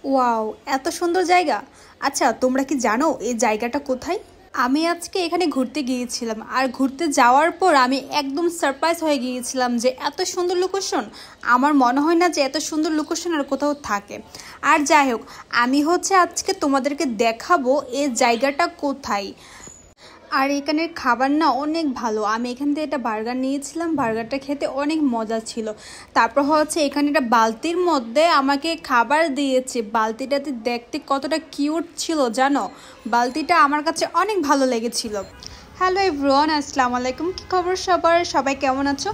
Wow, এত সুন্দর জায়গা। আচ্ছা, তোমরা কি জানো এই জায়গাটা কোথায়? আমি আজকে এখানে ঘুরতে গিয়েছিলাম, আর ঘুরতে যাওয়ার পর আমি একদম সারপ্রাইজ হয়ে গিয়েছিলাম যে এত সুন্দর লোকেশন। আমার মনে হয় না যে এত সুন্দর লোকেশন আর কোথাও থাকে। আর যাই হোক, আমি আজকে তোমাদেরকে দেখাবো এই জায়গাটা কোথায়। আর এখানের খাবার না অনেক ভালো। আমি এখান থেকে একটা বার্গার নিয়েছিলাম, বার্গারটা খেতে অনেক মজা ছিল। তারপর এখানে একটা বালতির মধ্যে আমাকে খাবার দিয়েছে। বালতিটাতে দেখতে কতটা কিউট ছিল জানো। বালতিটা আমার কাছে অনেক ভালো লেগেছিল। হ্যালো এভরিওয়ান, আসসালামু আলাইকুম। কী খবর সবার? সবাই কেমন আছো?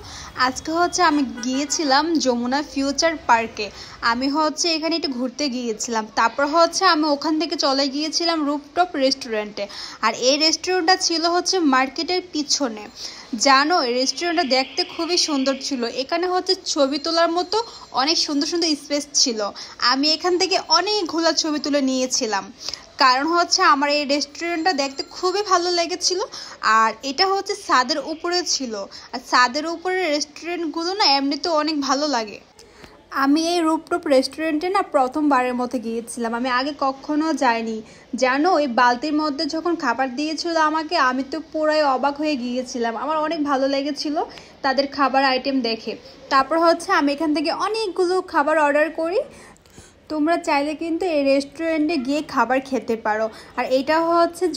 আজকে আমি গিয়েছিলাম যমুনা ফিউচার পার্কে। আমি এখানে একটু ঘুরতে গিয়েছিলাম। তারপর আমি ওখান থেকে চলে গিয়েছিলাম রুফটপ রেস্টুরেন্টে। আর এই রেস্টুরেন্টটা ছিল মার্কেটের পিছনে। জানো, এই রেস্টুরেন্টটা দেখতে খুবই সুন্দর ছিল। এখানে ছবি তোলার মতো অনেক সুন্দর সুন্দর স্পেস ছিল। আমি এখান থেকে অনেকগুলো ছবি তুলে নিয়েছিলাম, কারণ আমার এই রেস্টুরেন্টটা দেখতে খুবই ভালো লেগেছিল। আর এটা ছাদের উপরে ছিল। আর ছাদের উপরে রেস্টুরেন্টগুলো না এমনিতে অনেক ভালো লাগে। আমি এই রুফটপ রেস্টুরেন্টে না প্রথমবারের মতো গিয়েছিলাম। আমি আগে কখনো যাইনি। জানো, ওই বালতির মধ্যে যখন খাবার দিয়েছিল আমাকে, আমি তো পুরাই অবাক হয়ে গিয়েছিলাম। আমার অনেক ভালো লেগেছিল তাদের খাবার আইটেম দেখে। তারপর আমি এখান থেকে অনেকগুলো খাবার অর্ডার করি। তোমরা চাইলে কিন্তু এই রেস্টুরেন্টে গিয়ে খাবার খেতে পারো। আর এটা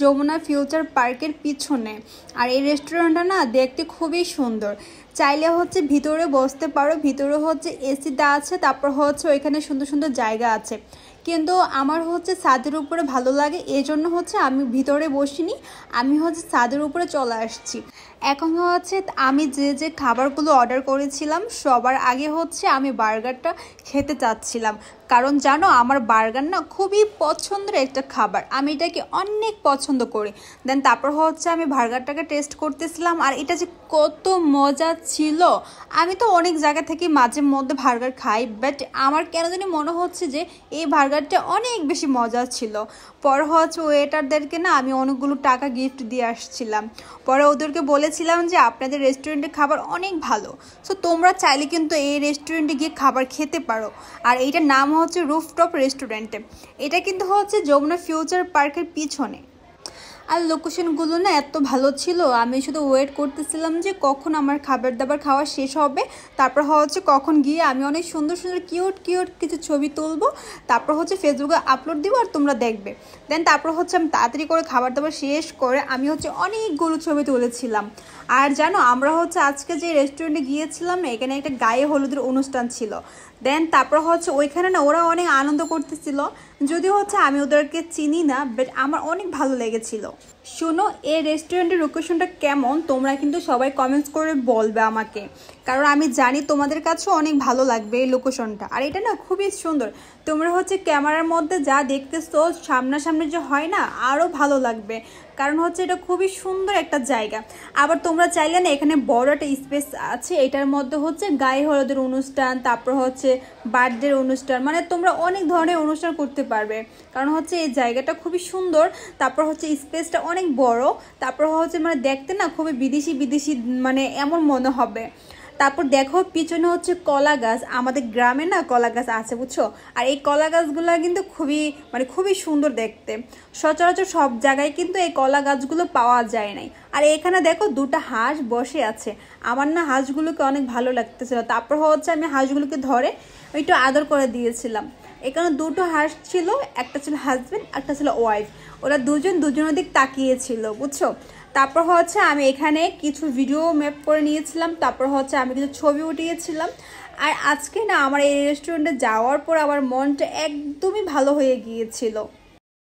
যমুনা ফিউচার পার্কের পিছনে। আর এই রেস্টুরেন্টটা না দেখতে খুবই সুন্দর। চাইলে ভিতরে বসতে পারো। ভিতরে এসি দেওয়া আছে। তারপর ওইখানে সুন্দর সুন্দর জায়গা আছে। কিন্তু আমার ছাদের উপরে ভালো লাগে, এই জন্য আমি ভিতরে বসিনি। আমি ছাদের উপরে চলে আসছি। এখন আমি যে খাবারগুলো অর্ডার করেছিলাম, সবার আগে আমি বার্গারটা খেতে চাচ্ছিলাম। কারণ জানো, আমার বার্গার না খুবই পছন্দের একটা খাবার। আমি এটাকে অনেক পছন্দ করি। দেন তারপর আমি বার্গারটাকে টেস্ট করতেছিলাম। আর এটা যে কত মজা ছিল। আমি তো অনেক জায়গা থেকে মাঝে মধ্যে বার্গার খাই, বাট আমার কেন জানি মনে হচ্ছে যে এই বার্গারটা অনেক বেশি মজা ছিল। পরে ওয়েটারদেরকে না আমি অনেকগুলো টাকা গিফট দিয়ে আসছিলাম। পরে ওদেরকে বলেছিলাম যে আপনাদের রেস্টুরেন্টের খাবার অনেক ভালো। সো তোমরা চাইলে কিন্তু এই রেস্টুরেন্টে গিয়ে খাবার খেতে পারো। আর এইটার নাম রুফটপ রেস্টুরেন্টে। এটা কিন্তু যমুনা ফিউচার পার্কের পিছনে। আর লোকেশনগুলো না এত ভালো ছিল, আমি শুধু ওয়েট করতেছিলাম যে কখন আমার খাবার দাবার খাওয়া শেষ হবে। তারপর কখন গিয়ে আমি অনেক সুন্দর সুন্দর কিউট কিউট কিছু ছবি তুলবো। তারপর ফেসবুকে আপলোড দিব, আর তোমরা দেখবে। দেন তারপর আমি তাড়াতাড়ি করে খাবার দাবার শেষ করে আমি অনেকগুলো ছবি তুলেছিলাম। আর জানো, আমরা আজকে যে রেস্টুরেন্টে গিয়েছিলাম না, এখানে একটা গায়ে হলুদের অনুষ্ঠান ছিল। দেন তারপর ওইখানে না ওরা অনেক আনন্দ করতেছিল। যদিও আমি ওদেরকে চিনি না, বাট আমার অনেক ভালো লেগেছিল। শোনো, এই রেস্টুরেন্টের লোকেশনটা কেমন তোমরা কিন্তু সবাই কমেন্টস করে বলবে আমাকে, কারণ আমি জানি তোমাদের কাছেও অনেক ভালো লাগবে এই লোকেশনটা। আর এটা না খুবই সুন্দর। তোমরা ক্যামেরার মধ্যে যা দেখতেছো, সামনাসামনি যে হয় না, আরও ভালো লাগবে। কারণ এটা খুবই সুন্দর একটা জায়গা। আবার তোমরা চাইলে না এখানে বড় একটা স্পেস আছে, এটার মধ্যে গায়ে হলুদের অনুষ্ঠান, তারপর বার্থডের অনুষ্ঠান, মানে তোমরা অনেক ধরনের অনুষ্ঠান করতে পারবে। কারণ এই জায়গাটা খুবই সুন্দর। তারপর স্পেসটা অনেক বড়। তারপর মানে দেখতে না খুবই বিদেশি বিদেশি মানে এমন মনে হবে। তারপর দেখো পিছনে কলা গাছ। আমাদের গ্রামে না কলা গাছ আছে, বুঝছো। আর এই কলা গাছগুলো কিন্তু খুবই সুন্দর দেখতে। সচরাচর সব জায়গায় কিন্তু এই কলা গাছগুলো পাওয়া যায় নাই। আর এখানে দেখো দুটো হাঁস বসে আছে। আমার না হাঁসগুলোকে অনেক ভালো লাগতেছিল। তারপর আমি হাঁসগুলোকে ধরে একটু আদর করে দিয়েছিলাম। এখানে দুটো হাঁস ছিল, একটা ছিল হাজবেন্ড, একটা ছিল ওয়াইফ। ওরা দুজনের দিক তাকিয়েছিল, বুঝছো। তারপর আমি এখানে কিছু ভিডিও ম্যাপ করে নিয়েছিলাম। তারপর আমি কিছু ছবি উঠিয়েছিলাম। আর আজকে না আমার এই রেস্টুরেন্টে যাওয়ার পর আমার মনটা একদমই ভালো হয়ে গিয়েছিল।